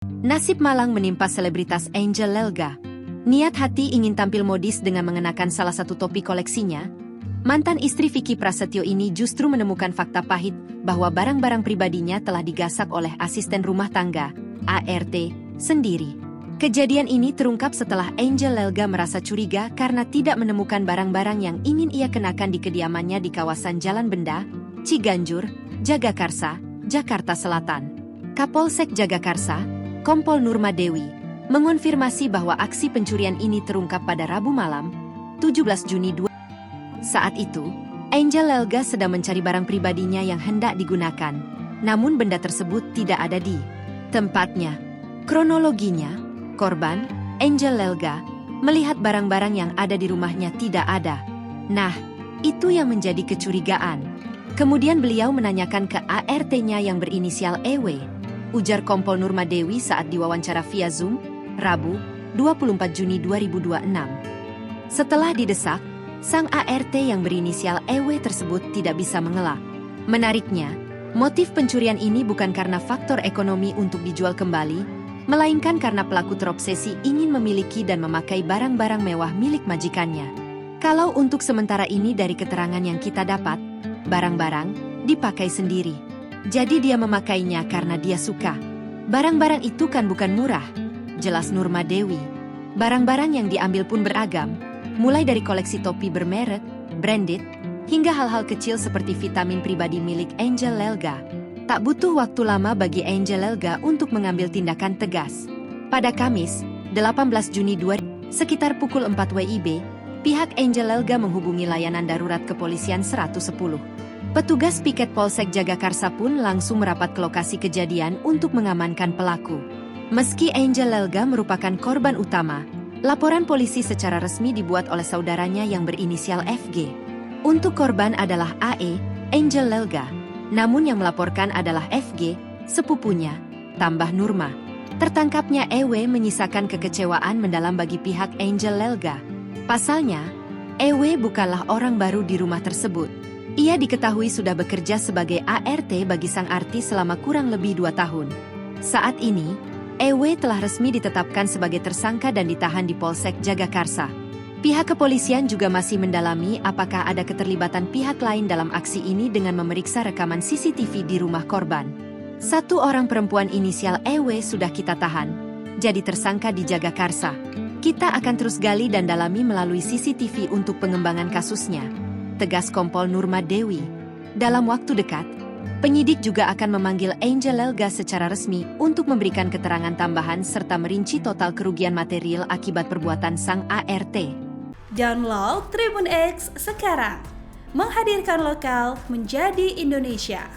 Nasib malang menimpa selebritas Angel Lelga. Niat hati ingin tampil modis dengan mengenakan salah satu topi koleksinya. Mantan istri Vicky Prasetyo ini justru menemukan fakta pahit bahwa barang-barang pribadinya telah digasak oleh asisten rumah tangga, ART, sendiri. Kejadian ini terungkap setelah Angel Lelga merasa curiga karena tidak menemukan barang-barang yang ingin ia kenakan di kediamannya di kawasan Jalan Benda, Ciganjur, Jagakarsa, Jakarta Selatan. Kapolsek Jagakarsa, Kompol Nurma Dewi, mengonfirmasi bahwa aksi pencurian ini terungkap pada Rabu malam, 17 Juni 2022. Saat itu, Angel Lelga sedang mencari barang pribadinya yang hendak digunakan, namun benda tersebut tidak ada di tempatnya. Kronologinya, korban, Angel Lelga, melihat barang-barang yang ada di rumahnya tidak ada. Nah, itu yang menjadi kecurigaan. Kemudian beliau menanyakan ke ART-nya yang berinisial EW, ujar Kompol Nurma Dewi saat diwawancara via Zoom, Rabu, 24 Juni 2026. Setelah didesak, sang ART yang berinisial EW tersebut tidak bisa mengelak. Menariknya, motif pencurian ini bukan karena faktor ekonomi untuk dijual kembali, melainkan karena pelaku terobsesi ingin memiliki dan memakai barang-barang mewah milik majikannya. Kalau untuk sementara ini dari keterangan yang kita dapat, barang-barang dipakai sendiri. Jadi dia memakainya karena dia suka. Barang-barang itu kan bukan murah, jelas Nurma Dewi. Barang-barang yang diambil pun beragam, mulai dari koleksi topi bermerek, branded, hingga hal-hal kecil seperti vitamin pribadi milik Angel Lelga. Tak butuh waktu lama bagi Angel Lelga untuk mengambil tindakan tegas. Pada Kamis, 18 Juni 2022, sekitar pukul 4 WIB, pihak Angel Lelga menghubungi layanan darurat kepolisian 110. Petugas piket Polsek Jagakarsa pun langsung merapat ke lokasi kejadian untuk mengamankan pelaku. Meski Angel Lelga merupakan korban utama, laporan polisi secara resmi dibuat oleh saudaranya yang berinisial FG. Untuk korban adalah AE, Angel Lelga. Namun yang melaporkan adalah FG, sepupunya, tambah Nurma. Tertangkapnya EW menyisakan kekecewaan mendalam bagi pihak Angel Lelga. Pasalnya, EW bukanlah orang baru di rumah tersebut. Ia diketahui sudah bekerja sebagai ART bagi sang artis selama kurang lebih 2 tahun. Saat ini, EW telah resmi ditetapkan sebagai tersangka dan ditahan di Polsek Jagakarsa. Pihak kepolisian juga masih mendalami apakah ada keterlibatan pihak lain dalam aksi ini dengan memeriksa rekaman CCTV di rumah korban. 1 orang perempuan inisial EW sudah kita tahan, jadi tersangka di Jagakarsa. Kita akan terus gali dan dalami melalui CCTV untuk pengembangan kasusnya, tegas Kompol Nurma Dewi. Dalam waktu dekat, penyidik juga akan memanggil Angel Lelga secara resmi untuk memberikan keterangan tambahan serta merinci total kerugian material akibat perbuatan sang ART. Download Tribun X sekarang, menghadirkan lokal menjadi Indonesia.